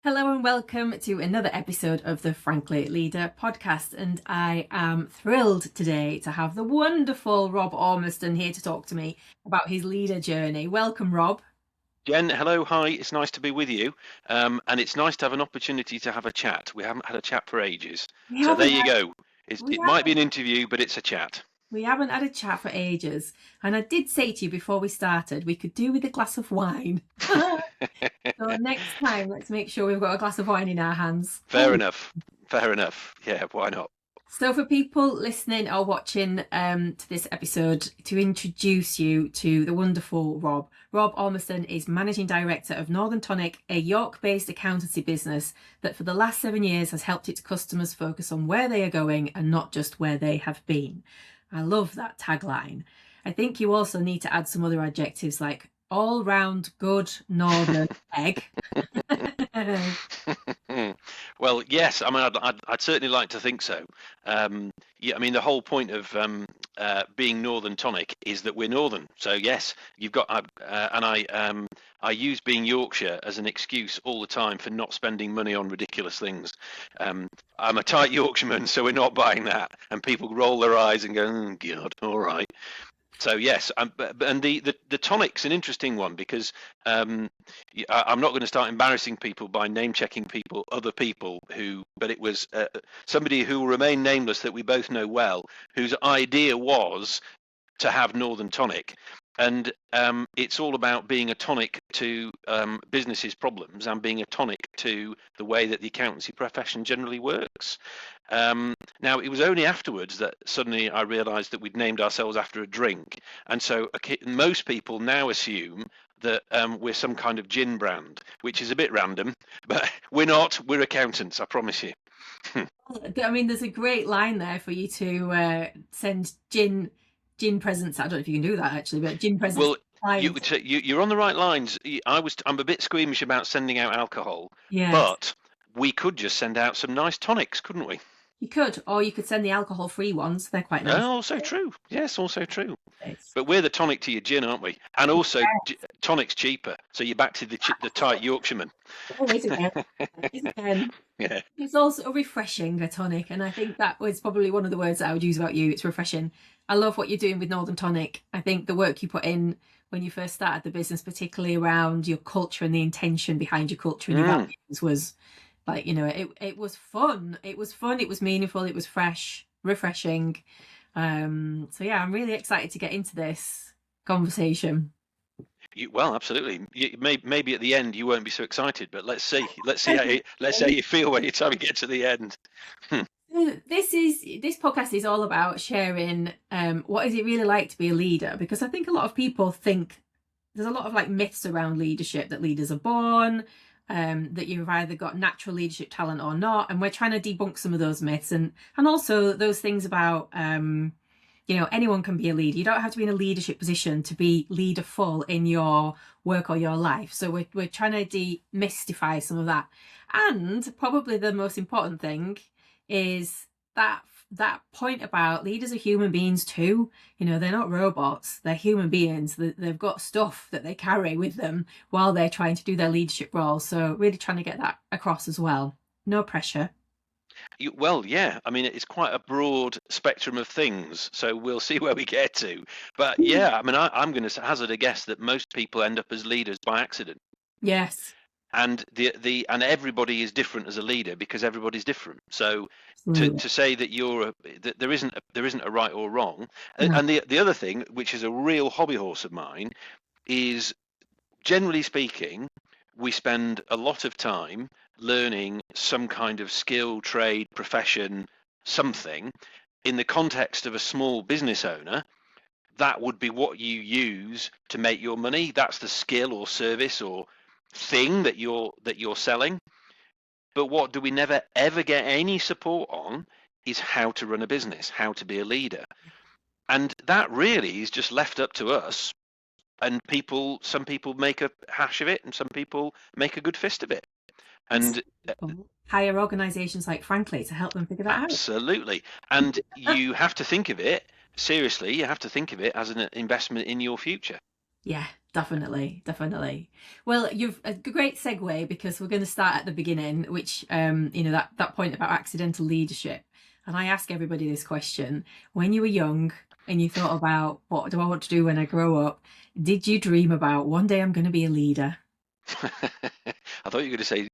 Hello and welcome to another episode of the Frankly Leader podcast. And I am thrilled today to have the wonderful Rob Ormiston here to talk to me about his leader journey. Welcome, Rob. Jen, hello, hi. It's nice to be with you, and it's nice to have an opportunity to have a chat. We haven't had a chat for ages, We so there haven't you had, go. we It might be an haven't, interview, but it's a chat. we haven't had a chat for ages. And I did say to you before we started, we could do with a glass of wine. So next time, let's make sure we've got a glass of wine in our hands. Fair enough. Fair enough. Yeah, why not? So for people listening or watching to this episode, to introduce you to the wonderful Rob. Rob Ormiston is Managing Director of Northern Tonic, a York-based accountancy business that for the last 7 years has helped its customers focus on where they are going and not just where they have been. I love that tagline. I think you also need to add some other adjectives like all-round good northern egg. Well, yes. I mean, I'd certainly like to think so. Yeah, I mean, the whole point of being Northern Tonic is that we're Northern. So yes, you've got, and I use being Yorkshire as an excuse all the time for not spending money on ridiculous things. I'm a tight Yorkshireman, so we're not buying that, and people roll their eyes and go, oh, God, all right. So yes, and the tonic's an interesting one because I'm not going to start embarrassing people by name checking other people but it was somebody who will remain nameless that we both know well, whose idea was to have Northern Tonic. And it's all about being a tonic to businesses' problems and being a tonic to the way that the accountancy profession generally works. Now, it was only afterwards that suddenly I realised that we'd named ourselves after a drink. And so most people now assume that we're some kind of gin brand, which is a bit random, but we're not. We're accountants, I promise you. I mean, there's a great line there for you to send gin presents. I don't know if you can do that actually, but gin presents. Well, you're on the right lines. I'm a bit squeamish about sending out alcohol, Yes, but we could just send out some nice tonics, couldn't we? you could, or you could send the alcohol-free ones. They're quite nice. Oh, also true. Yes, also true. It's But we're the tonic to your gin, aren't we? And also, tonic's cheaper, so you're back to the tight Yorkshireman. always again. Always again. Yeah. It's also refreshing, a tonic, and I think that was probably one of the words that I would use about you. It's refreshing. I love what you're doing with Northern Tonic. I think the work you put in when you first started the business, particularly around your culture and the intention behind your culture and your values, was like, it was fun. It was fun. It was meaningful. It was fresh, refreshing. So yeah, I'm really excited to get into this conversation. Well, absolutely. Maybe at the end you won't be so excited, but let's see. Let's see how you feel when you time we get to the end. This podcast is all about sharing what is it really like to be a leader, because I think a lot of people think there's a lot of like myths around leadership, that leaders are born, that you've either got natural leadership talent or not, and we're trying to debunk some of those myths and also those things about anyone can be a leader. You don't have to be in a leadership position to be leaderful in your work or your life. So we're trying to demystify some of that. And probably the most important thing is that point about leaders are human beings too. They're not robots. They're human beings. They've got stuff that they carry with them while they're trying to do their leadership role. So really trying to get that across as well. No pressure. Well, yeah. I mean, it's quite a broad spectrum of things, so we'll see where we get to. But yeah, I mean, I'm going to hazard a guess that most people end up as leaders by accident. Yes. And and everybody is different as a leader because everybody's different. So to say that that there isn't a right or wrong. And the other thing, which is a real hobby horse of mine, is generally speaking, we spend a lot of time learning some kind of skill, trade, profession, something. In the context of a small business owner, that would be what you use to make your money. That's the skill or service or thing that you're selling. But what do we never ever get any support on is how to run a business, how to be a leader. And that really is just left up to us. And some people make a hash of it and some people make a good fist of it. And hire organizations like Frankly to help them figure that out. Absolutely. And you have to think of it seriously. You have to think of it as an investment in your future. Yeah, definitely, definitely. Well, you've a great segue because we're going to start at the beginning, which that point about accidental leadership. And I ask everybody this question: when you were young and you thought about what do I want to do when I grow up, did you dream about one day I'm going to be a leader? I thought you were going to say,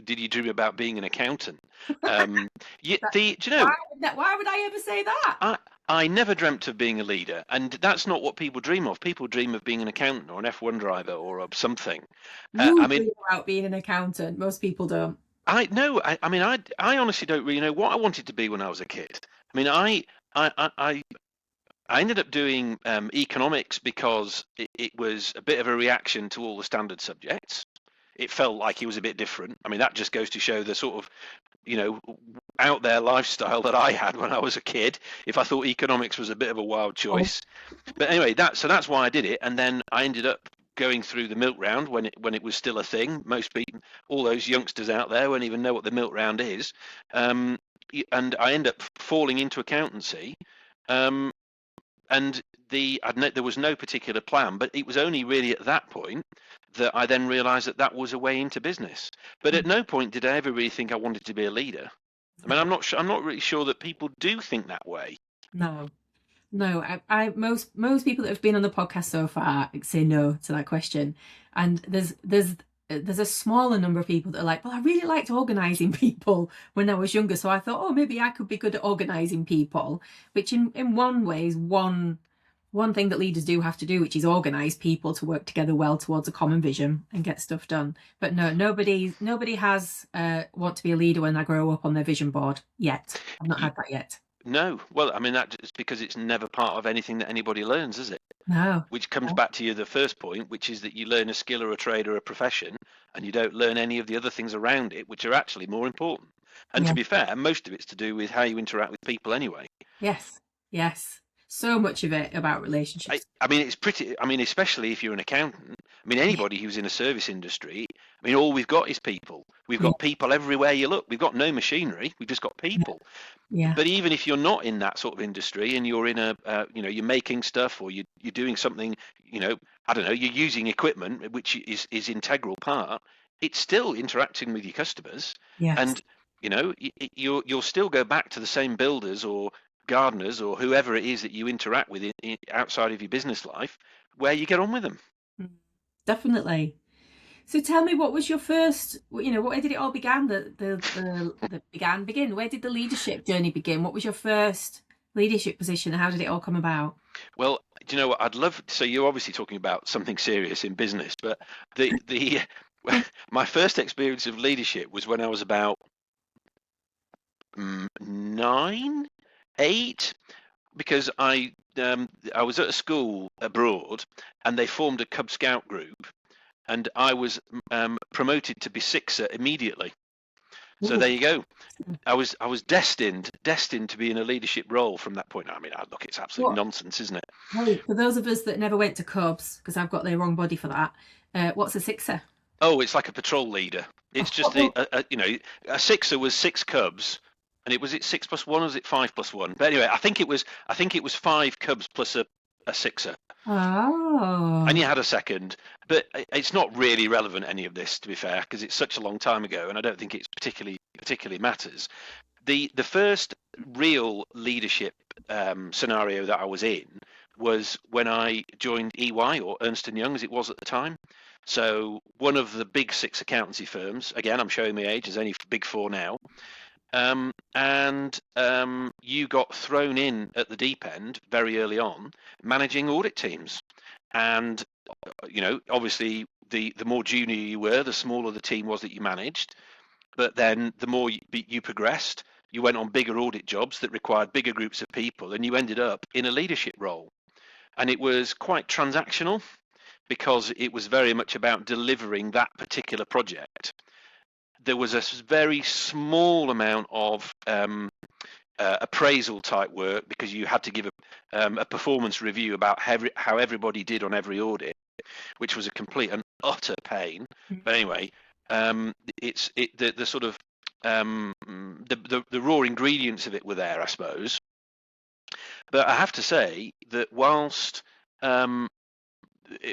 did you dream about being an accountant? Um, That, do you know, why would I ever say that? I I never dreamt of being a leader, and that's not what people dream of. People dream of being an accountant or an F1 driver or of something. I You mean, dream about being an accountant. Most people don't. I no, I mean, I honestly don't really know what I wanted to be when I was a kid. I mean, I, I, I I ended up doing economics because it was a bit of a reaction to all the standard subjects. It felt like it was a bit different. I mean, that just goes to show the sort of, you know, out there lifestyle that I had when I was a kid. If I thought economics was a bit of a wild Oh, choice, but anyway, that's why I did it. And then I ended up going through the milk round when it was still a thing. Most people, all those youngsters out there, won't even know what the milk round is. Um, and I end up falling into accountancy. Um, and there was no particular plan, but it was only really at that point that I then realised that that was a way into business. But at no point did I ever really think I wanted to be a leader. I mean, I'm not really sure that people do think that way. no. No, most people that have been on the podcast so far say no to that question, and there's a smaller number of people that are like, well, I really liked organising people when I was younger, so I thought, oh, maybe I could be good at organising people, which in one way is one thing that leaders do have to do, which is organise people to work together well towards a common vision and get stuff done. But no, nobody has want to be a leader when I grow up on their vision board yet. I've not had that yet. No, well, I mean that's because it's never part of anything that anybody learns, is it? No. Which comes back to the first point, which is that you learn a skill or a trade or a profession, and you don't learn any of the other things around it, which are actually more important. And to Yeah. be fair, most of it's to do with how you interact with people anyway. Yes. Yes. So much of it about relationships. I mean, it's pretty. I mean, especially if you're an accountant. I mean, Yeah. anybody who's in a service industry. I mean, all we've got is people. We've Yeah. got people everywhere you look. We've got no machinery. We've just got Yeah. people. Yeah. But even if you're not in that sort of industry and you're in you're making stuff or you're doing something, I don't know, you're using equipment, which is integral part. It's still interacting with your customers, Yes. and you'll still go back to the same builders or gardeners or whoever it is that you interact with outside of your business life, where you get on with them. Mm. Definitely. So tell me, what was your first? Where did it all began? The begin. Where did the leadership journey begin? What was your first leadership position? How did it all come about? Well, do you know what? I'd love. So you're obviously talking about something serious in business, but the my first experience of leadership was when I was about 9, 8, because I was at a school abroad, and they formed a Cub Scout group, and I was promoted to be sixer immediately. So Ooh. there you go. I was destined to be in a leadership role from that point. I mean, look, it's absolute What? nonsense, isn't it? Hey, for those of us that never went to Cubs, because I've got the wrong body for that. What's a sixer? Oh, it's like a patrol leader. It's just Oh, a sixer was 6 cubs, and it 6+1 or was it 5+1? But anyway, I think it was 5 cubs plus a sixer, and oh, you had a second. But it's not really relevant any of this, to be fair, because it's such a long time ago, and I don't think it's particularly matters. The first real leadership scenario that I was in was when I joined EY, or Ernst and Young as it was at the time. So one of the big six accountancy firms. Again, I'm showing my age. There's only big four now. And you got thrown in at the deep end very early on, managing audit teams. And obviously, the more junior you were, the smaller the team was that you managed. But then the more you progressed, you went on bigger audit jobs that required bigger groups of people, and you ended up in a leadership role. And it was quite transactional because it was very much about delivering that particular project. There was a very small amount of appraisal type work because you had to give a performance review about how everybody did on every audit, which was a complete and utter pain. But anyway, the sort of the raw ingredients of it were there, I suppose. But I have to say that whilst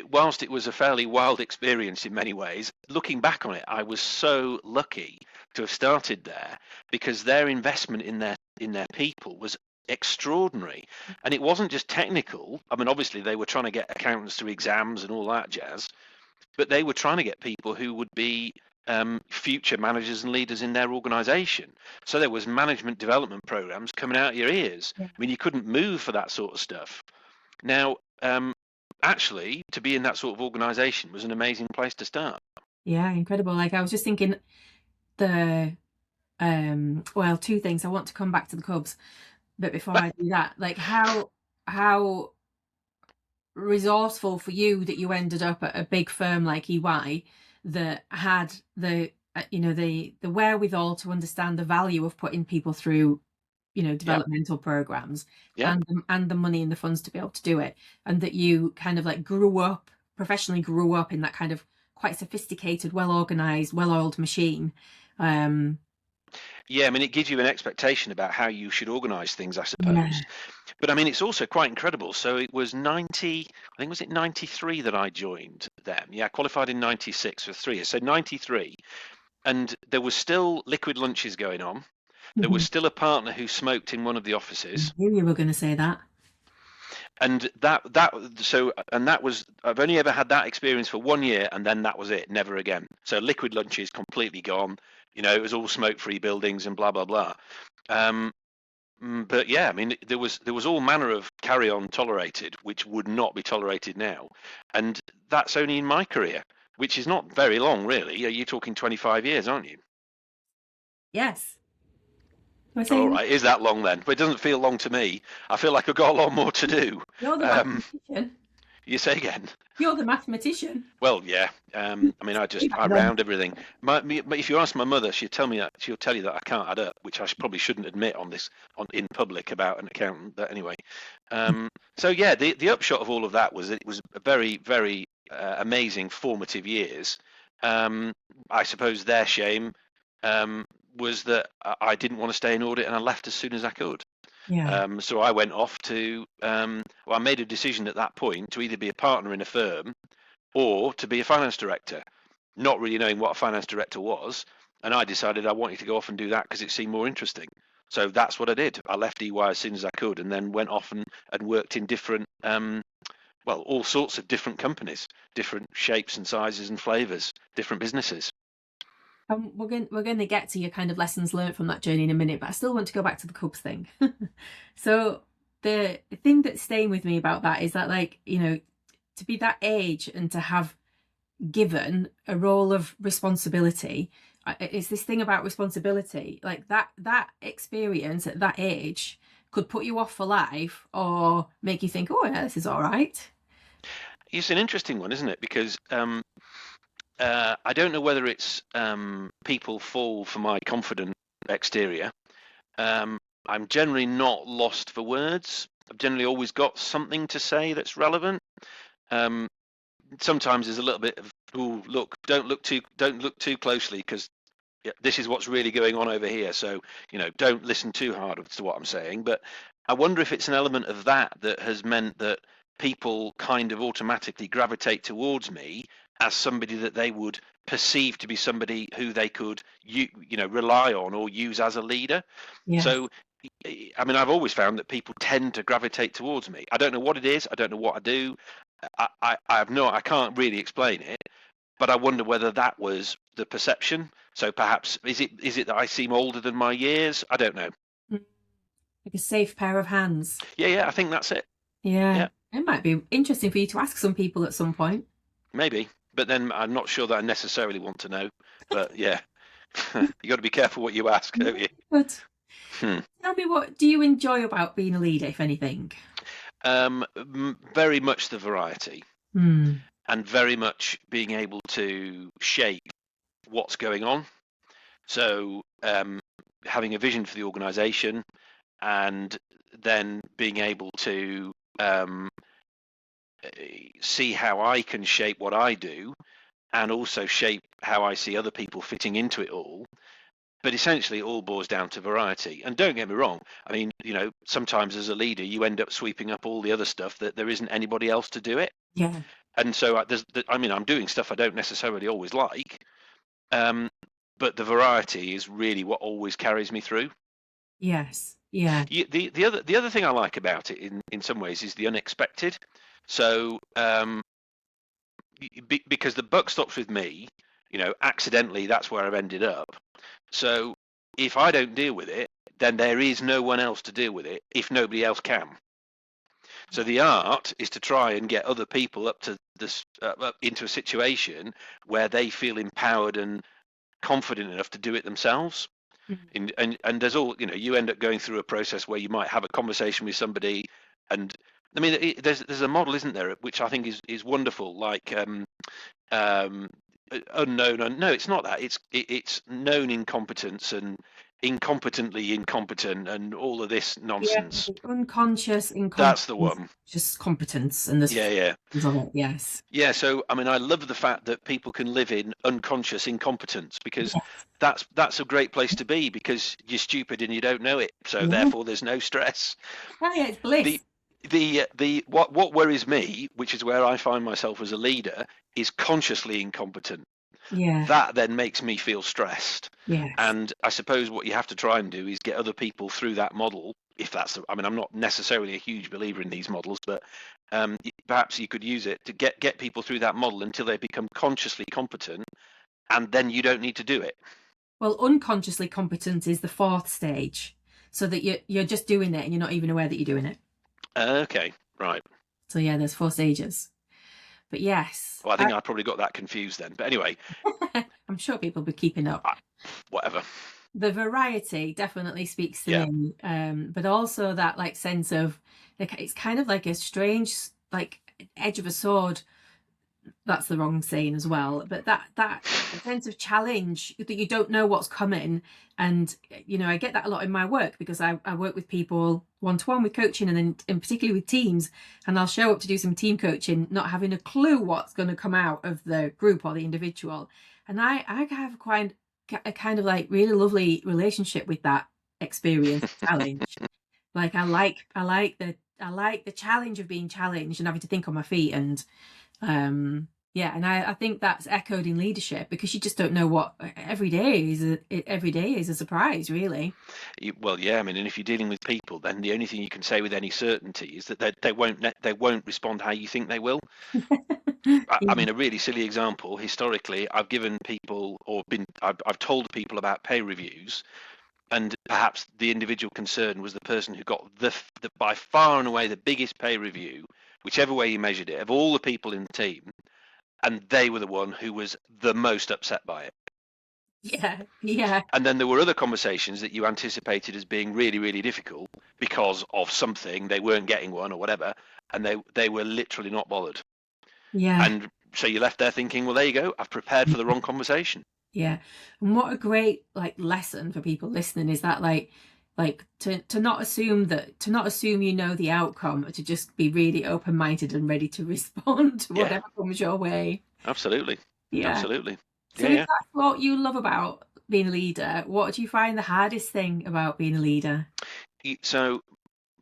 whilst it was a fairly wild experience in many ways, looking back on it, I was so lucky to have started there, because their investment in their people was extraordinary. And it wasn't just technical. I mean, obviously they were trying to get accountants through exams and all that jazz, but they were trying to get people who would be future managers and leaders in their organization. So there was management development programs coming out of your ears. Yeah. I mean, you couldn't move for that sort of stuff. Now, actually, to be in that sort of organization was an amazing place to start. Yeah, incredible. Like, I was just thinking the well, two things. I want to come back to the Cubs, but before I do that, like, how resourceful for you that you ended up at a big firm like EY that had the the wherewithal to understand the value of putting people through developmental programs, Yeah. and the money and the funds to be able to do it, and that you kind of like professionally grew up in that kind of quite sophisticated, well organized, well-oiled machine. Yeah, I mean, it gives you an expectation about how you should organise things, I suppose. Yeah. But I mean, it's also quite incredible. So it was 90, I think, was it 93 that I joined them? Yeah, I qualified in 96 for 3 years. So 93. And there was still liquid lunches going on. There was still a partner who smoked in one of the offices. I knew you were going to say that. And that was, I've only ever had that experience for 1 year, and then that was it, never again. So liquid lunches completely gone. It was all smoke-free buildings and blah blah blah. But yeah, I mean, there was all manner of carry-on tolerated, which would not be tolerated now, and that's only in my career, which is not very long, really. You're talking 25 years, aren't you? Yes. All right, is that long then? But it doesn't feel long to me. I feel like I've got a lot more to do. You're the mathematician. You say again? You're the mathematician. Well, yeah. I mean, I round everything. If you ask my mother, she'll tell you that I can't add up, which I probably shouldn't admit in public about an accountant. But anyway, so yeah, the upshot of all of that was it was a very, very amazing formative years. I suppose their shame was that I didn't want to stay in audit, and I left as soon as I could. Yeah. So I went off to, I made a decision at that point to either be a partner in a firm or to be a finance director, not really knowing what a finance director was. And I decided I wanted to go off and do that because it seemed more interesting. So that's what I did. I left EY as soon as I could, and then went off and worked in different, all sorts of different companies, different shapes and sizes and flavors, different businesses. We're going to get to your kind of lessons learned from that journey in a minute, but I still want to go back to the Cubs thing. So the thing that's staying with me about that is that, like, to be that age and to have given a role of responsibility, it's this thing about responsibility, like that experience at that age could put you off for life or make you think, oh yeah, this is all right. It's an interesting one, isn't it? Because I don't know whether it's people fall for my confident exterior. I'm generally not lost for words. I've generally always got something to say that's relevant. Sometimes there's a little bit of, oh, look, don't look too closely, because this is what's really going on over here. So don't listen too hard to what I'm saying. But I wonder if it's an element of that has meant that people kind of automatically gravitate towards me as somebody that they would perceive to be somebody who they could rely on or use as a leader. Yeah. So I mean, I've always found that people tend to gravitate towards me. I don't know what it is. I don't know what I do. I can't really explain it, but I wonder whether that was the perception. So perhaps is it that I seem older than my years? I don't know. Like a safe pair of hands. Yeah, I think that's it. Yeah. It might be interesting for you to ask some people at some point. Maybe, but then I'm not sure that I necessarily want to know. But yeah, you got to be careful what you ask, don't you? But tell me, what do you enjoy about being a leader, if anything? Very much the variety, and very much being able to shape what's going on. So having a vision for the organisation, and then being able to see how I can shape what I do, and also shape how I see other people fitting into it all. But essentially, it all boils down to variety. And don't get me wrong, I mean, sometimes as a leader, you end up sweeping up all the other stuff that there isn't anybody else to do it. Yeah. And so I'm doing stuff I don't necessarily always like, but the variety is really what always carries me through. Yes. Yeah. The other thing I like about it in some ways is the unexpected. So because the buck stops with me, accidentally that's where I've ended up. So if I don't deal with it, then there is no one else to deal with it if nobody else can. So the art is to try and get other people up to this up into a situation where they feel empowered and confident enough to do it themselves. Mhm. And there's all, you end up going through a process where you might have a conversation with somebody, and I mean, there's a model, isn't there, which I think is wonderful, like um, unknown. No, it's not that. It's known incompetence and incompetently incompetent and all of this Yeah, nonsense. unconscious That's the incompetence, one. just competence, and there's Yeah, yeah. forms of it. Yes. Yeah, so I mean, I love the fact that people can live in unconscious incompetence, because that's a great place to be, because you're stupid and you don't know it. So Yeah. therefore, there's no stress. Oh, yeah, it's The bliss. the what worries me, which is where I find myself as a leader, is consciously incompetent. Yeah. That then makes me feel stressed. Yes. And I suppose what you have to try and do is get other people through that model. If that's, I mean, I'm not necessarily a huge believer in these models, but perhaps you could use it to get people through that model until they become consciously competent, and then you don't need to do it. Well, unconsciously competent is the fourth stage, so that you're just doing it and you're not even aware that you're doing it. Okay, right. So yeah, there's 4 stages. But yes, Well, I think I probably got that confused then. But anyway, I'm sure people will be keeping up. whatever. The variety definitely speaks to Yeah. me, but also that like sense of like it's kind of like a strange like edge of a sword. That's the wrong saying as well, but that sense of challenge that you don't know what's coming. And I get that a lot in my work, because I work with people one-to-one with coaching, and then in particularly with teams, and I'll show up to do some team coaching not having a clue what's going to come out of the group or the individual, and I have quite a kind of like really lovely relationship with that experience challenge. Like I like the challenge of being challenged and having to think on my feet. And yeah, and I think that's echoed in leadership, because you just don't know what every day is a surprise, really. Well, yeah. I mean, and if you're dealing with people, then the only thing you can say with any certainty is that they won't respond how you think they will. I Yeah. mean, a really silly example. Historically, I've given people, or I've told people about pay reviews, and perhaps the individual concerned was the person who got the by far and away the biggest pay review, whichever way you measured it, of all the people in the team, and they were the one who was the most upset by it. Yeah, yeah, And then there were other conversations that you anticipated as being really, really difficult because of something, they weren't getting one or whatever, and they were literally not bothered. yeah, And so you left there thinking, well, there you go, I've prepared for the wrong conversation. yeah. And what a great like lesson for people listening is that like to not assume you know the outcome, or to just be really open-minded and ready to respond to Yeah, whatever comes your way. absolutely. Yeah. Absolutely. So Yeah, if yeah. that's what you love about being a leader, what do you find the hardest thing about being a leader? So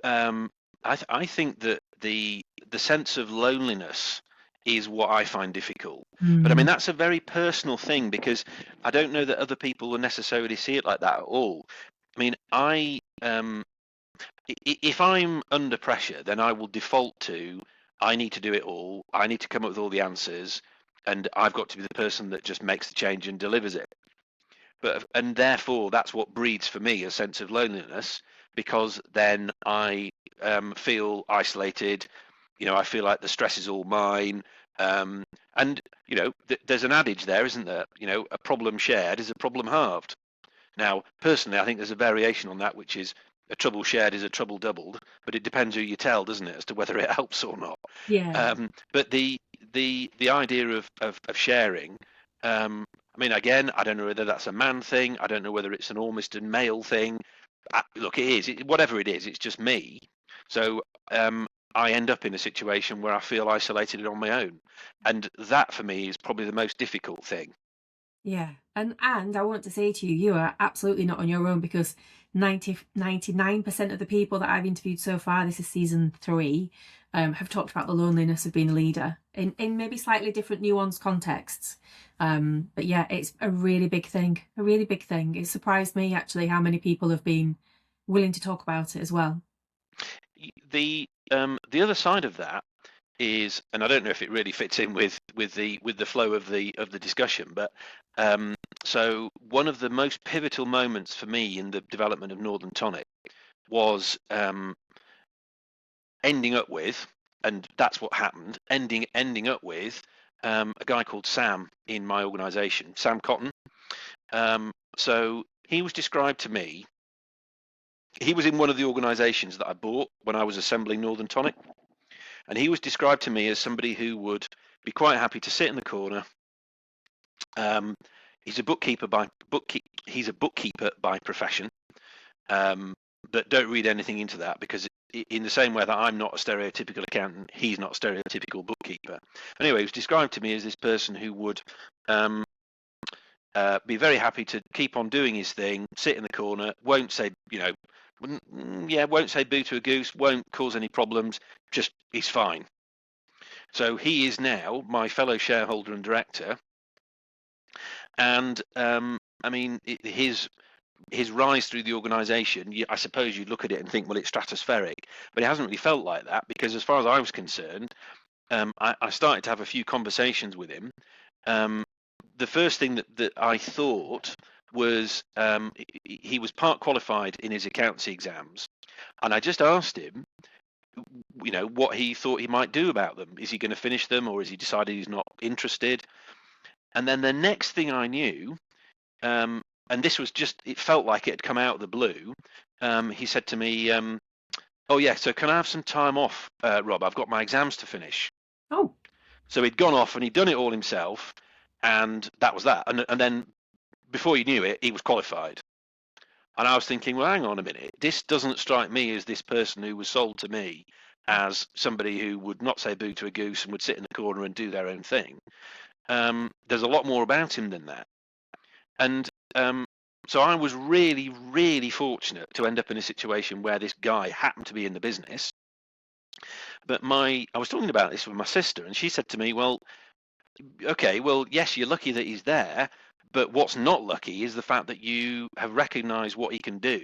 I think that the sense of loneliness is what I find difficult. But I Mm. mean, that's a very personal thing, because I don't know that other people will necessarily see it like that at all. I mean, if I'm under pressure, then I will default to, I need to do it all. I need to come up with all the answers, and I've got to be the person that just makes the change and delivers it. And therefore that's what breeds for me a sense of loneliness, because then I feel isolated. I feel like the stress is all mine. And there's an adage there, isn't there? A problem shared is a problem halved. Now, personally, I think there's a variation on that, which is a trouble shared is a trouble doubled, but it depends who you tell, doesn't it, as to whether it helps or not. Yeah. But the idea of sharing, I mean, again, I don't know whether that's a man thing. I don't know whether it's an Ormiston male thing. Look, it is. Whatever it is, it's just me. So I end up in a situation where I feel isolated and on my own. And that, for me, is probably the most difficult thing. Yeah. And I want to say to you, you are absolutely not on your own, because 99% of the people that I've interviewed so far, this is season 3, have talked about the loneliness of being a leader in maybe slightly different nuanced contexts. But yeah, it's a really big thing, a really big thing. It surprised me actually how many people have been willing to talk about it as well. The other side of that is, and I don't know if it really fits in with the flow of the discussion, but so one of the most pivotal moments for me in the development of Northern Tonic was ending up with, and that's what happened, ending up with a guy called Sam in my organisation, Sam Cotton. So he was described to me. He was in one of the organisations that I bought when I was assembling Northern Tonic, and he was described to me as somebody who would be quite happy to sit in the corner. He's a bookkeeper by profession, but don't read anything into that, because in the same way that I'm not a stereotypical accountant, he's not a stereotypical bookkeeper. Anyway, he was described to me as this person who would be very happy to keep on doing his thing, sit in the corner, won't say boo to a goose, won't cause any problems, just he's fine. So he is now my fellow shareholder and director, and I mean his rise through the organisation, I suppose you'd look at it and think, well, it's stratospheric, but it hasn't really felt like that, because as far as I was concerned, I started to have a few conversations with him. The first thing that I thought was he was part qualified in his accountancy exams, and I just asked him, what he thought he might do about them. Is he going to finish them, or has he decided he's not interested? And then the next thing I knew, and this was just, it felt like it had come out of the blue, he said to me, oh yeah, so can I have some time off, Rob? I've got my exams to finish. Oh. So he'd gone off and he'd done it all himself, and that was that. And then before you knew it, he was qualified. And I was thinking, well, hang on a minute. This doesn't strike me as this person who was sold to me as somebody who would not say boo to a goose and would sit in the corner and do their own thing. There's a lot more about him than that. And so I was really, really fortunate to end up in a situation where this guy happened to be in the business. But I was talking about this with my sister, and she said to me, well, okay, well, yes, you're lucky that he's there, but what's not lucky is the fact that you have recognised what he can do,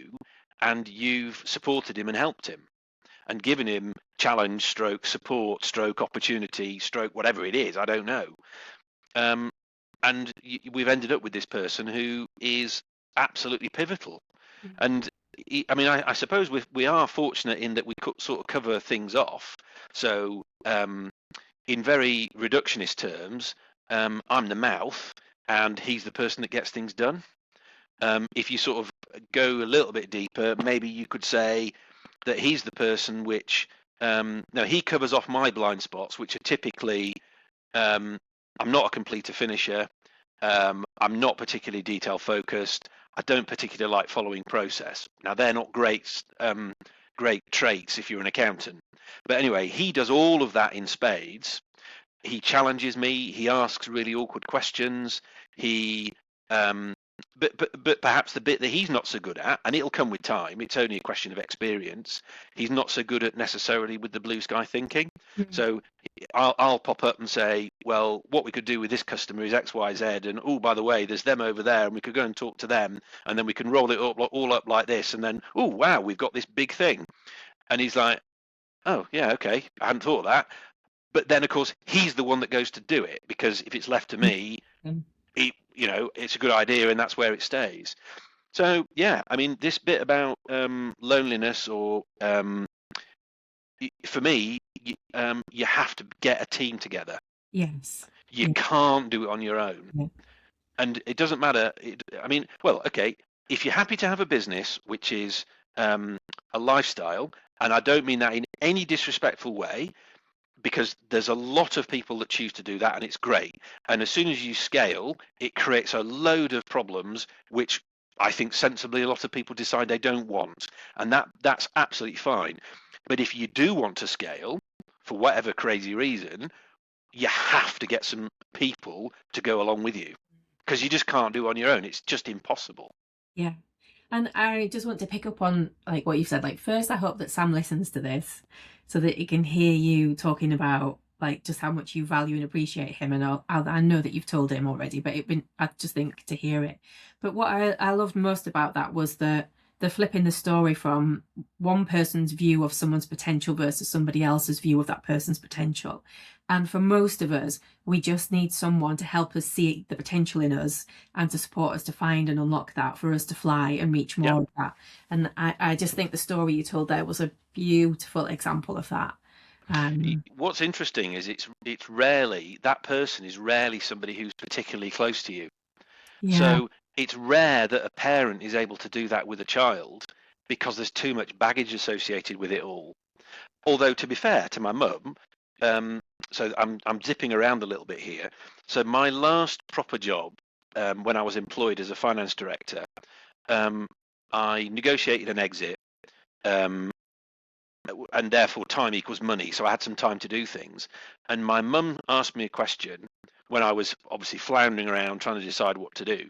and you've supported him and helped him and given him challenge, stroke support, stroke opportunity, stroke whatever it is, I don't know. And we've ended up with this person who is absolutely pivotal. Mm-hmm. And I mean, I suppose we are fortunate in that we sort of cover things off. So in very reductionist terms, I'm the mouth and he's the person that gets things done. If you sort of go a little bit deeper, maybe you could say that he's the person which, no, he covers off my blind spots, which are typically, I'm not a completer finisher. I'm not particularly detail focused. I don't particularly like following process. Now, they're not great traits if you're an accountant. But anyway, he does all of that in spades. He challenges me. He asks really awkward questions. He, but perhaps the bit that he's not so good at, and it'll come with time, it's only a question of experience, he's not so good at necessarily with the blue sky thinking. Mm-hmm. So I'll pop up and say, well, what we could do with this customer is X, Y, Z, and oh, by the way, there's them over there, and we could go and talk to them, and then we can roll it all up like this, and then, oh, wow, we've got this big thing. And he's like, oh, yeah, okay, I hadn't thought of that. But then, of course, he's the one that goes to do it, because if it's left to me, it's a good idea, and that's where it stays. So, yeah, I mean, this bit about loneliness, or for me, you have to get a team together. Yes. You can't do it on your own. Yeah. And it doesn't matter. I mean, well, okay, if you're happy to have a business, which is a lifestyle, and I don't mean that in any disrespectful way, because there's a lot of people that choose to do that, and it's great. And as soon as you scale, it creates a load of problems, which I think sensibly a lot of people decide they don't want. And that's absolutely fine. But if you do want to scale, for whatever crazy reason, you have to get some people to go along with you, because you just can't do it on your own. It's just impossible. Yeah. And I just want to pick up on like what you've said. Like, first, I hope that Sam listens to this so that he can hear you talking about like just how much you value and appreciate him. And I know that you've told him already, but I just think to hear it. But what I loved most about that was the flipping the story from one person's view of someone's potential versus somebody else's view of that person's potential. And for most of us, we just need someone to help us see the potential in us and to support us to find and unlock that for us to fly and reach Yeah. more of that. And I just think the story you told there was a beautiful example of that. What's interesting is it's rarely, that person is rarely somebody who's particularly close to you. Yeah. So it's rare that a parent is able to do that with a child because there's too much baggage associated with it all. Although, to be fair to my mum, so I'm zipping around a little bit here. So my last proper job, when I was employed as a finance director, I negotiated an exit, and therefore time equals money. So I had some time to do things. And my mum asked me a question when I was obviously floundering around trying to decide what to do.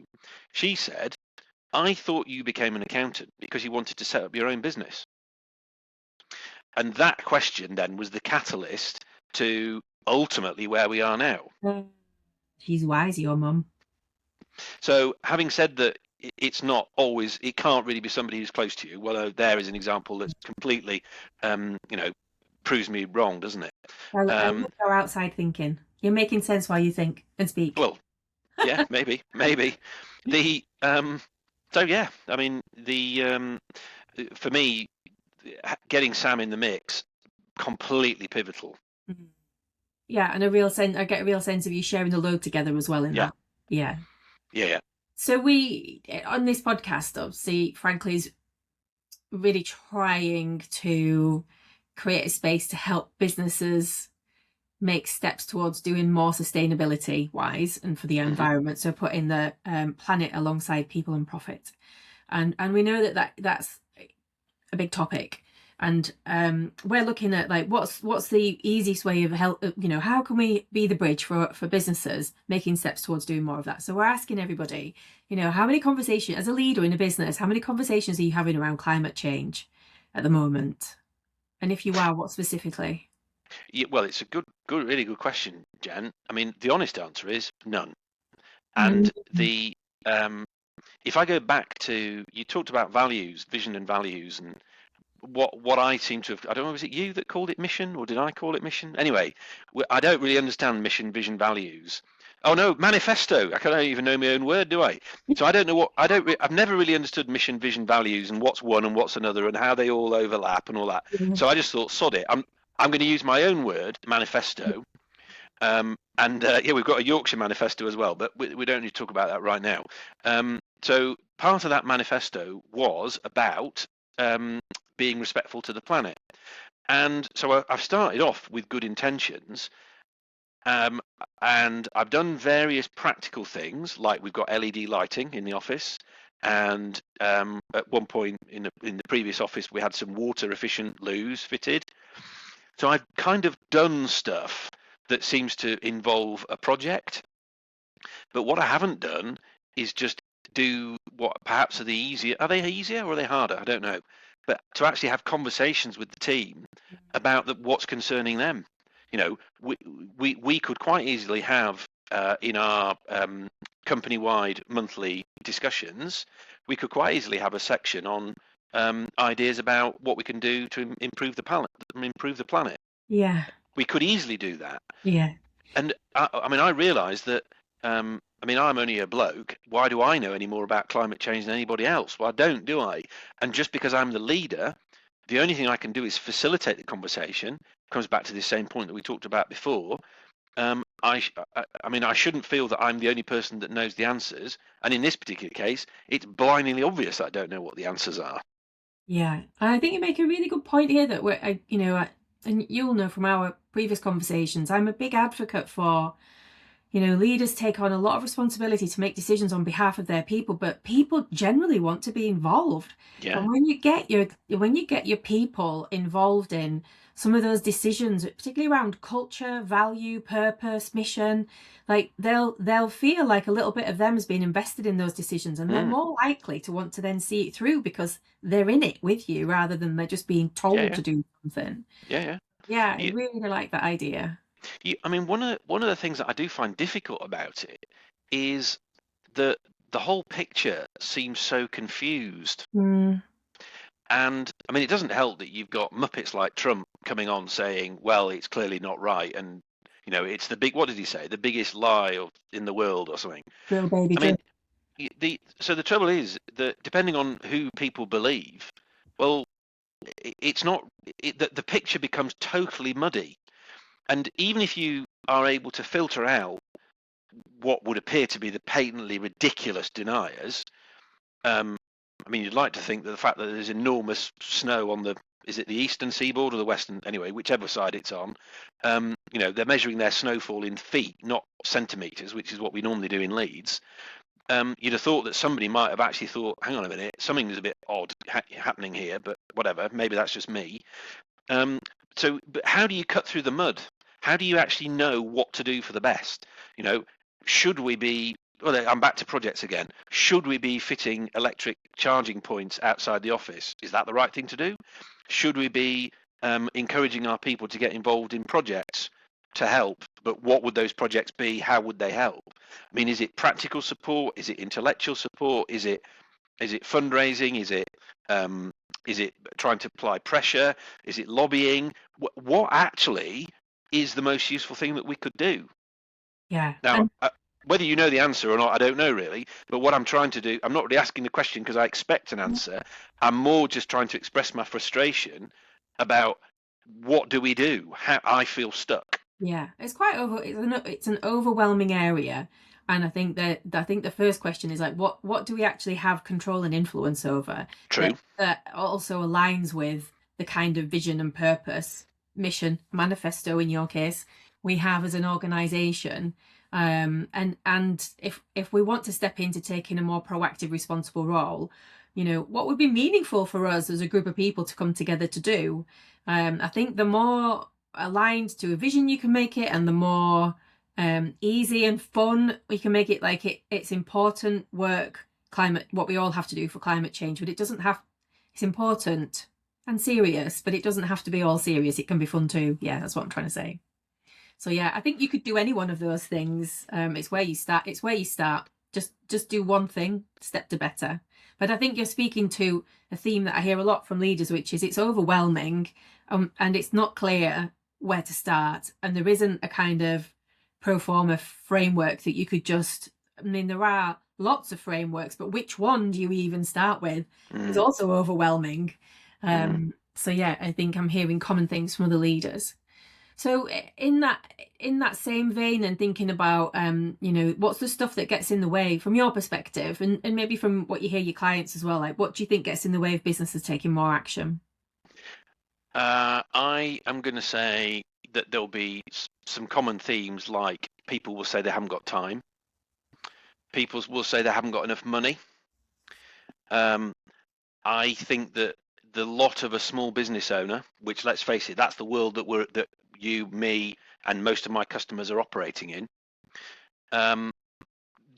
She said, "I thought you became an accountant because you wanted to set up your own business." And that question then was the catalyst to ultimately where we are now. She's wise, your mum. So having said that, it's not always, it can't really be somebody who's close to you. Well, there is an example that's completely, proves me wrong, doesn't it? I love your outside thinking. You're making sense while you think and speak. Well, yeah, maybe. The so yeah, I mean for me, getting Sam in the mix, completely pivotal. Yeah, and I get a real sense of you sharing the load together as well in that. Yeah. Yeah. So we, on this podcast, obviously, frankly, is really trying to create a space to help businesses make steps towards doing more sustainability wise and for the environment. So putting the planet alongside people and profit. And we know that's a big topic. And we're looking at like what's the easiest way of help, how can we be the bridge for businesses making steps towards doing more of that? So we're asking everybody, how many conversations as a leader in a business, how many conversations are you having around climate change at the moment? And if you are, what specifically? Yeah, well, it's a really good question, Jen. I mean, the honest answer is none. And the if I go back to, you talked about values, vision and values, and what I seem to have, I don't know, was it you that called it mission, or did I call it mission? Anyway, I don't really understand mission, vision, values. Oh no, manifesto. I don't even know my own word, do I? So I don't know I've never really understood mission, vision, values, and what's one and what's another, and how they all overlap and all that. So I just thought, sod it. I'm going to use my own word, manifesto. Yeah, we've got a Yorkshire manifesto as well, but we don't need to talk about that right now. So part of that manifesto was about being respectful to the planet. And so I've started off with good intentions, and I've done various practical things, like we've got LED lighting in the office, and at one point in the previous office we had some water efficient loos fitted. So I've kind of done stuff that seems to involve a project, but what I haven't done is just do what perhaps are easier or are they harder? I don't know. But to actually have conversations with the team about what's concerning them. We could quite easily have in our company-wide monthly discussions, we could quite easily have a section on ideas about what we can do to improve the planet. Yeah. We could easily do that. Yeah. And I realised that I'm only a bloke. Why do I know any more about climate change than anybody else? Well, I don't, do I? And just because I'm the leader, the only thing I can do is facilitate the conversation. Comes back to the same point that we talked about before. I shouldn't feel that I'm the only person that knows the answers. And in this particular case, it's blindingly obvious that I don't know what the answers are. Yeah, I think you make a really good point here that and you'll know from our previous conversations, I'm a big advocate for Leaders take on a lot of responsibility to make decisions on behalf of their people, but people generally want to be involved. Yeah. And when you get your people involved in some of those decisions, particularly around culture, value, purpose, mission, like they'll feel like a little bit of them has been invested in those decisions, and they're more likely to want to then see it through because they're in it with you rather than they're just being Yeah. told Yeah. to do something. Yeah. Yeah, I Yeah. really like that idea. I mean, one of the things that I do find difficult about it is that the whole picture seems so confused. Mm, And I mean, it doesn't help that you've got Muppets like Trump coming on saying, well, it's clearly not right. And, it's what did he say? The biggest lie in the world or something. drill, baby, I mean, drill. so the trouble is that depending on who people believe, well, it's not, the picture becomes totally muddy. And even if you are able to filter out what would appear to be the patently ridiculous deniers, I mean, you'd like to think that the fact that there's enormous snow on is it the eastern seaboard or the western, anyway, whichever side it's on, they're measuring their snowfall in feet, not centimetres, which is what we normally do in Leeds. You'd have thought that somebody might have actually thought, hang on a minute, something is a bit odd happening here, but whatever, maybe that's just me. But how do you cut through the mud? How do you actually know what to do for the best? Should we be, well, I'm back to projects again. Should we be fitting electric charging points outside the office? Is that the right thing to do? Should we be encouraging our people to get involved in projects to help? But what would those projects be? How would they help? I mean, is it practical support? Is it intellectual support? Is it fundraising? Is it trying to apply pressure? Is it lobbying? What actually is the most useful thing that we could do? Yeah. Now, whether you know the answer or not, I don't know really. But what I'm trying to do, I'm not really asking the question because I expect an answer. I'm more just trying to express my frustration about what do we do? How I feel stuck. Yeah, it's an overwhelming area, and I think the first question is like, what do we actually have control and influence over True. that also aligns with the kind of vision and purpose, mission, manifesto in your case, we have as an organization. And if we want to step into taking a more proactive, responsible role, what would be meaningful for us as a group of people to come together to do? I think the more aligned to a vision you can make it, and the more easy and fun we can make it, like it's important work, climate, what we all have to do for climate change, but it's important and serious, but it doesn't have to be all serious. It can be fun too. Yeah, that's what I'm trying to say. So yeah, I think you could do any one of those things. It's where you start. Just do one thing, step to better. But I think you're speaking to a theme that I hear a lot from leaders, which is it's overwhelming, and it's not clear where to start. And there isn't a kind of pro forma framework that you could I mean, there are lots of frameworks, but which one do you even start with is also overwhelming. So yeah, I think I'm hearing common things from other leaders. So in that same vein, and thinking about what's the stuff that gets in the way from your perspective, and maybe from what you hear your clients as well, like what do you think gets in the way of businesses taking more action? I am going to say that there'll be some common themes, like people will say they haven't got time. People will say they haven't got enough money. I think that the lot of a small business owner, which, let's face it, that's the world that you, me, and most of my customers are operating in.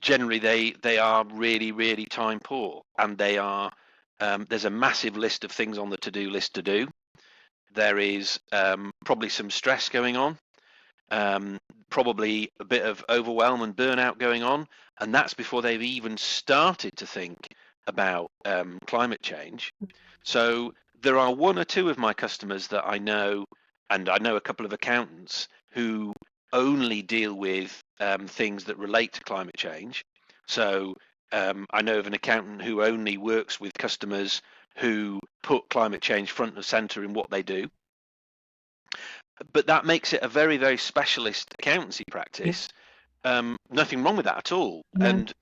Generally, they are really, really time poor, and they are. There's a massive list of things on the to-do list to do. There is probably some stress going on, probably a bit of overwhelm and burnout going on, and that's before they've even started to think about climate change. So there are one or two of my customers that I know, and I know a couple of accountants who only deal with things that relate to climate change. So I know of an accountant who only works with customers who put climate change front and center in what they do. But that makes it a very, very specialist accountancy practice. Nothing wrong with that at all. No. And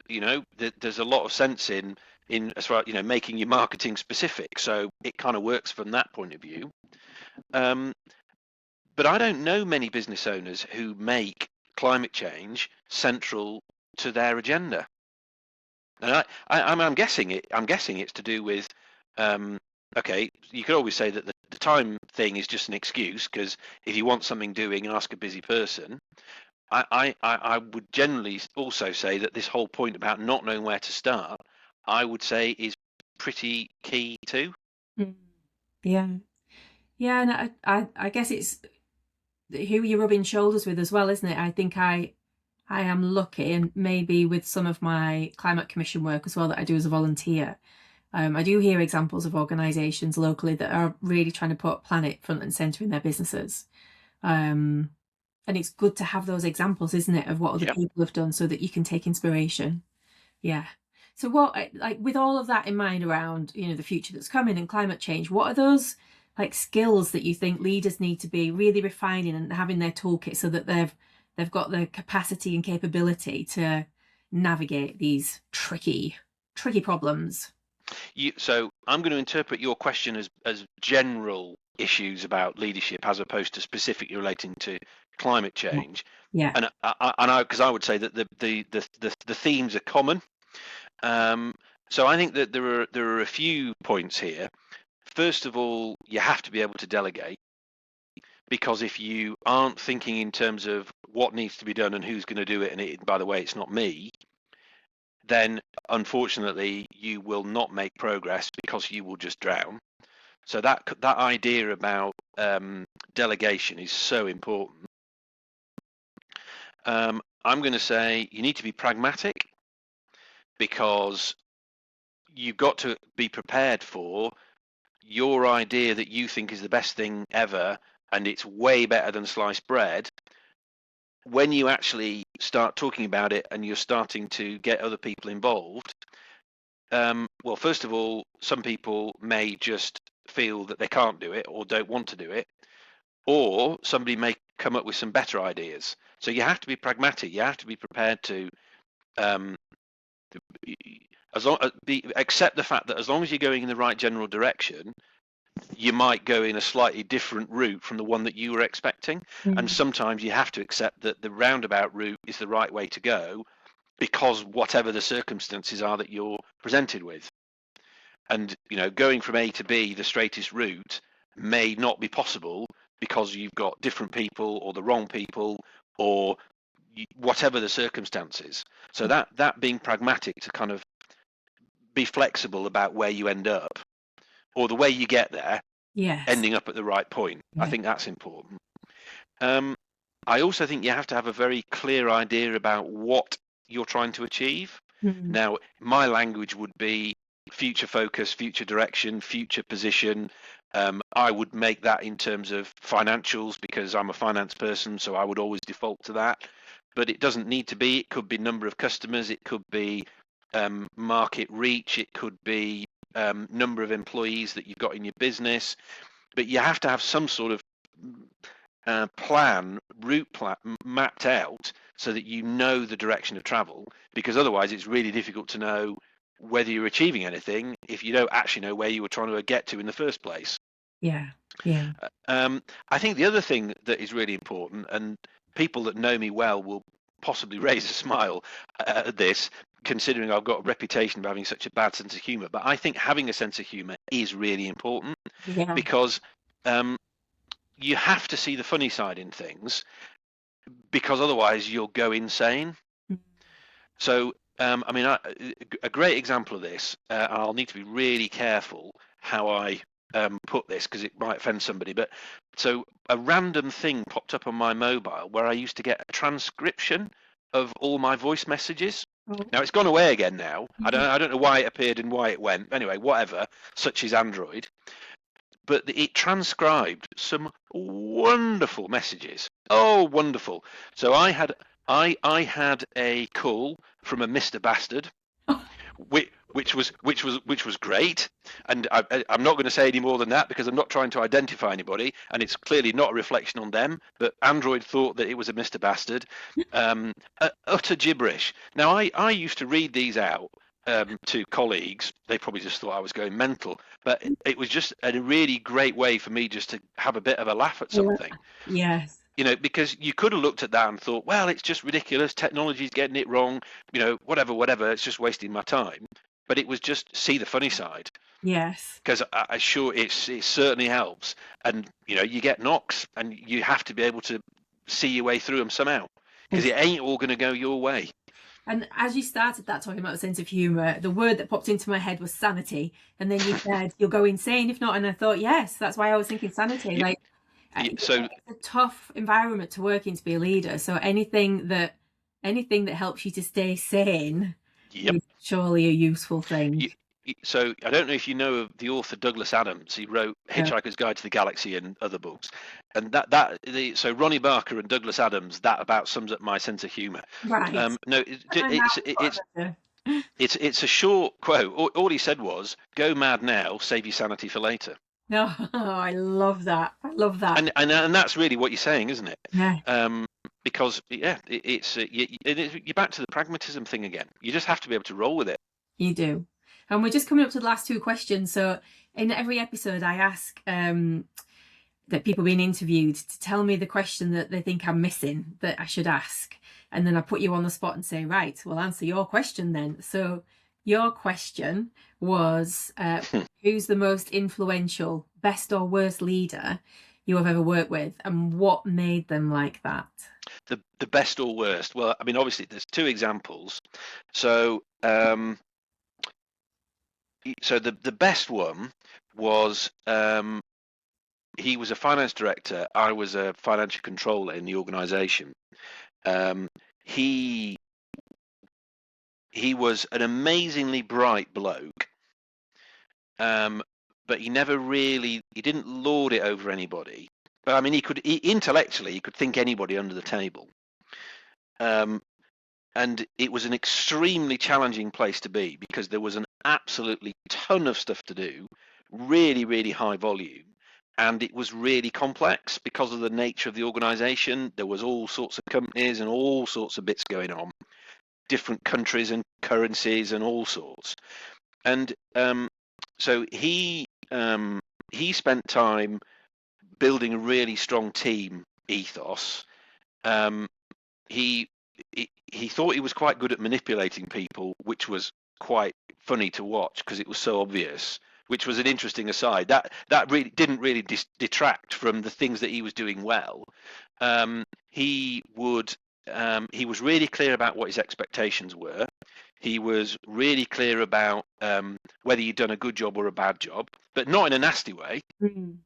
there's a lot of sense in as far making your marketing specific. So it kind of works from that point of view. But I don't know many business owners who make climate change central to their agenda. And I'm guessing it's to do with, okay, you could always say that the time thing is just an excuse, because if you want something doing, ask a busy person. I would generally also say that this whole point about not knowing where to start, I would say, is pretty key too. Mm. Yeah. Yeah, and I guess it's who you're rubbing shoulders with as well, isn't it? I think I am lucky, and maybe with some of my climate commission work as well that I do as a volunteer, I do hear examples of organisations locally that are really trying to put planet front and centre in their businesses. And it's good to have those examples, isn't it, of what other Yeah. people have done so that you can take inspiration. Yeah. So what, like, with all of that in mind around, the future that's coming and climate change, what are those like skills that you think leaders need to be really refining and having their toolkit so that they've got the capacity and capability to navigate these tricky problems? So I'm going to interpret your question as general issues about leadership as opposed to specifically relating to climate change. Yeah. And because I would say that the themes are common. So I think that there are a few points here. First of all, you have to be able to delegate, because if you aren't thinking in terms of what needs to be done and who's going to do it, and by the way, it's not me, then unfortunately you will not make progress because you will just drown. So that idea about delegation is so important. I'm going to say you need to be pragmatic, because you've got to be prepared for your idea that you think is the best thing ever, and it's way better than sliced bread. When you actually start talking about it and you're starting to get other people involved, well, first of all, some people may just feel that they can't do it or don't want to do it, or somebody may come up with some better ideas. So you have to be pragmatic. You have to be prepared to um, accept the fact that as long as you're going in the right general direction, you might go in a slightly different route from the one that you were expecting. And sometimes you have to accept that the roundabout route is the right way to go, because whatever the circumstances are that you're presented with. And going from A to B, the straightest route, may not be possible because you've got different people or the wrong people, or whatever the circumstances. So that being pragmatic, to kind of be flexible about where you end up, or the way you get there, Yes. ending up at the right point. Yeah. I think that's important. I also think you have to have a very clear idea about what you're trying to achieve. Now, my language would be future focus, future direction, future position. I would make that in terms of financials, because I'm a finance person, so I would always default to that. But it doesn't need to be. It could be number of customers. It could be market reach. It could be number of employees that you've got in your business. But you have to have some sort of route plan mapped out, so that you know the direction of travel, because otherwise it's really difficult to know whether you're achieving anything if you don't actually know where you were trying to get to in the first place. Yeah. Yeah. I think the other thing that is really important, and people that know me well will possibly raise a smile at this, considering I've got a reputation of having such a bad sense of humour, but I think having a sense of humour is really important, Yeah. because you have to see the funny side in things, because otherwise you'll go insane. So, a great example of this, and I'll need to be really careful how I put this, because it might offend somebody, but so a random thing popped up on my mobile where I used to get a transcription of all my voice messages. Now it's gone away again now. I don't know why it appeared and why it went. Anyway, whatever, such is Android. But it transcribed some wonderful messages. Oh, wonderful. So I had a call from a Mr. Bastard, which was great, and I'm not going to say any more than that, because I'm not trying to identify anybody, and it's clearly not a reflection on them. But Android thought that it was a Mr. Bastard. Utter gibberish. Now I used to read these out to colleagues. They probably just thought I was going mental, but it was just a really great way for me just to have a bit of a laugh at something. Yes. because you could have looked at that and thought, well, it's just ridiculous. Technology's getting it wrong. Whatever. It's just wasting my time. But it was just see the funny side, Yes. because I sure it certainly helps. And you get knocks, and you have to be able to see your way through them somehow, because it ain't all going to go your way. And as you started that talking about a sense of humour, the word that popped into my head was sanity. And then you said you'll go insane if not. And I thought, yes, that's why I was thinking sanity. So it's a tough environment to work in to be a leader. So anything that helps you to stay sane is surely a useful thing. So I don't know if you know of the author Douglas Adams. He wrote Hitchhiker's Guide to the Galaxy and other books, and so Ronnie Barker and Douglas Adams, that about sums up my sense of humour. Right. No, it's a short quote. All he said was, "Go mad now, save your sanity for later." No, I love that. I love that. And that's really what you're saying, isn't it? Yeah. Because you're back to the pragmatism thing again. You just have to be able to roll with it. You do. And we're just coming up to the last two questions. So in every episode, I ask that people being interviewed to tell me the question that they think I'm missing that I should ask. And then I put you on the spot and say, right, well, answer your question then. So your question was, who's the most influential, best or worst leader you have ever worked with, and what made them like that? The best or worst? Well, I mean, obviously, there's two examples. So the best one was he was a finance director. I was a financial controller in the organisation. He was an amazingly bright bloke, but he didn't lord it over anybody. But I mean, intellectually, he could think anybody under the table. And it was an extremely challenging place to be, because there was an absolutely ton of stuff to do, really, really high volume. And it was really complex because of the nature of the organization. There was all sorts of companies and all sorts of bits going on, different countries and currencies and all sorts. And so he spent time building a really strong team ethos. He thought he was quite good at manipulating people, which was quite funny to watch because it was so obvious, which was an interesting aside. That really didn't really detract from the things that he was doing well. He was really clear about what his expectations were. He was really clear about whether you'd done a good job or a bad job, but not in a nasty way. Mm.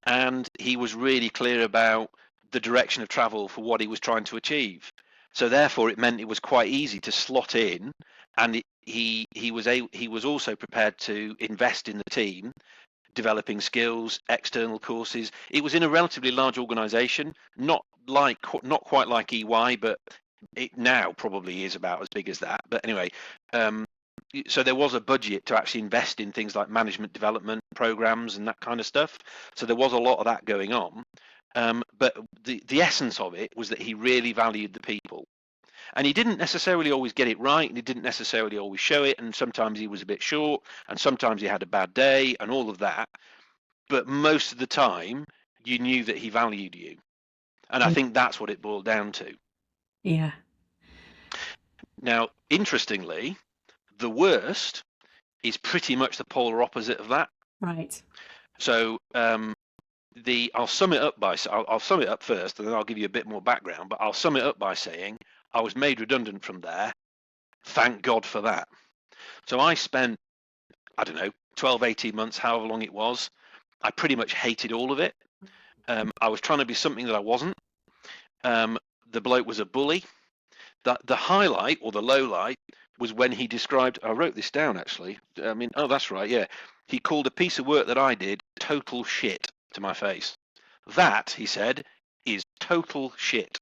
And he was really clear about the direction of travel for what he was trying to achieve. So therefore, it meant it was quite easy to slot in, and he was also prepared to invest in the team, developing skills, external courses. It was in a relatively large organisation, not quite like EY, but it now probably is about as big as that. But anyway, so there was a budget to actually invest in things like management development programs and that kind of stuff. So there was a lot of that going on. But the essence of it was that he really valued the people. And he didn't necessarily always get it right, and he didn't necessarily always show it, and sometimes he was a bit short, and sometimes he had a bad day, and all of that. But most of the time, you knew that he valued you. And I think that's what it boiled down to. Yeah. Now, interestingly, the worst is pretty much the polar opposite of that. Right. So I'll sum it up I'll sum it up first, and then I'll give you a bit more background. But I'll sum it up by saying I was made redundant from there. Thank God for that. So I spent, I don't know, 12, 18 months, however long it was. I pretty much hated all of it. I was trying to be something that I wasn't. The bloke was a bully. The highlight or the low light was when he described, I wrote this down actually. I mean, oh, that's right, yeah. He called a piece of work that I did total shit to my face. That, he said, is total shit.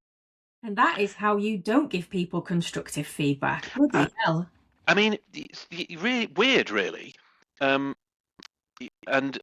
And that is how you don't give people constructive feedback. Bloody hell. I mean, it's really weird, really. And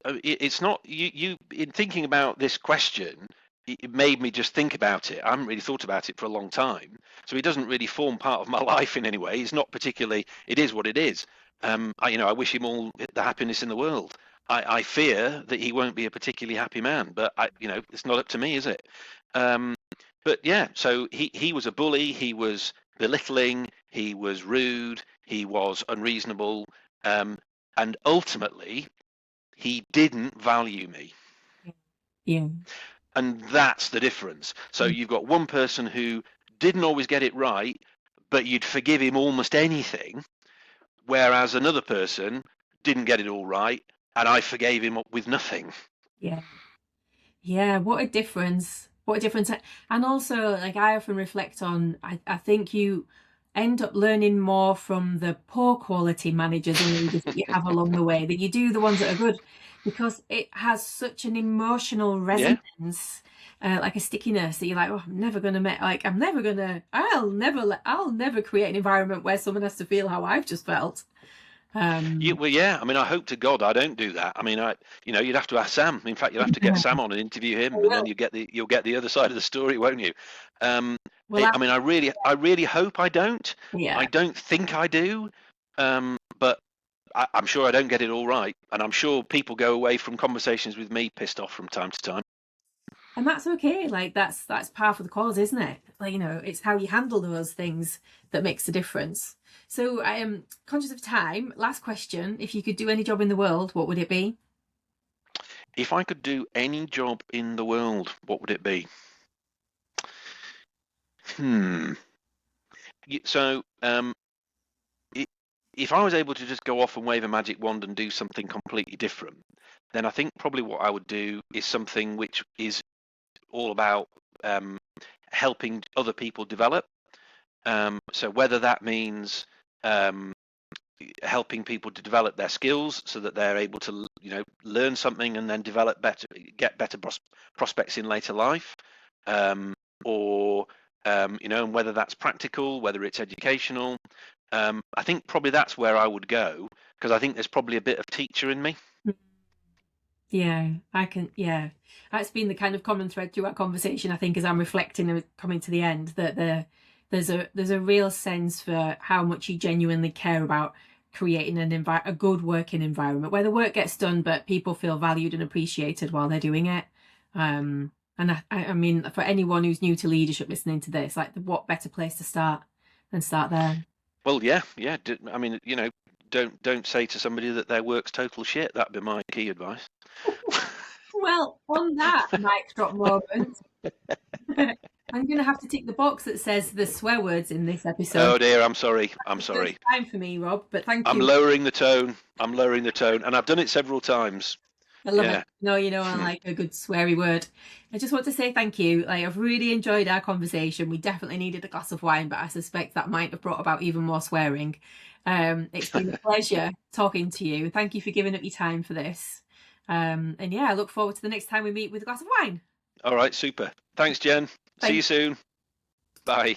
it's not, you in thinking about this question, it made me just think about it. I haven't really thought about it for a long time. So it doesn't really form part of my life in any way. It's not particularly, it is what it is. I wish him all the happiness in the world. I fear that he won't be a particularly happy man. But it's not up to me, is it? But yeah, so he was a bully. He was belittling. He was rude. He was unreasonable. And ultimately, he didn't value me. Yeah. And that's the difference. So you've got one person who didn't always get it right, but you'd forgive him almost anything, whereas another person didn't get it all right, and I forgave him with nothing. Yeah. Yeah, what a difference. What a difference. And also, like, I often reflect on, I think you end up learning more from the poor quality managers and leaders that you have along the way than you do the ones that are good, because it has such an emotional Yeah. resonance, like a stickiness that you're like, oh, I'm never gonna make, like, I'll never create an environment where someone has to feel how I've just felt. Well, yeah. I mean, I hope to God I don't do that. I mean, you'd have to ask Sam. In fact, you'd have to get Sam on and interview him, and then you'll get the other side of the story, won't you? Well, I mean, I really hope I don't. yeah. I don't think I do. But I'm sure I don't get it all right, and I'm sure people go away from conversations with me pissed off from time to time. And that's okay. Like, that's par for the course, isn't it? Like, it's how you handle those things that makes a difference. So I am conscious of time. Last question. If you could do any job in the world, what would it be? If I could do any job in the world, what would it be? So, if I was able to just go off and wave a magic wand and do something completely different, then I think probably what I would do is something which is all about helping other people develop. So whether that means helping people to develop their skills so that they're able to learn something and then get better prospects in later life, or and whether that's practical, whether it's educational. I think probably that's where I would go, because I think there's probably a bit of teacher in me. Yeah, yeah. That's been the kind of common thread through our conversation, I think, as I'm reflecting and coming to the end, that there's a real sense for how much you genuinely care about creating a good working environment where the work gets done, but people feel valued and appreciated while they're doing it. And I mean, for anyone who's new to leadership listening to this, like, what better place to start than start there? Well, yeah. I mean, don't say to somebody that their work's total shit. That'd be my key advice. Well, on that mic drop moment, I'm going to have to tick the box that says the swear words in this episode. Oh dear, I'm sorry. I'm sorry. It's time for me, Rob, but thank you. I'm lowering the tone, and I've done it several times. I love it. No, I like a good sweary word. I just want to say thank you. Like, I've really enjoyed our conversation. We definitely needed a glass of wine, but I suspect that might have brought about even more swearing. It's been a pleasure talking to you. Thank you for giving up your time for this. And yeah, I look forward to the next time we meet with a glass of wine. All right, super. Thanks, Jen. See you soon. Bye.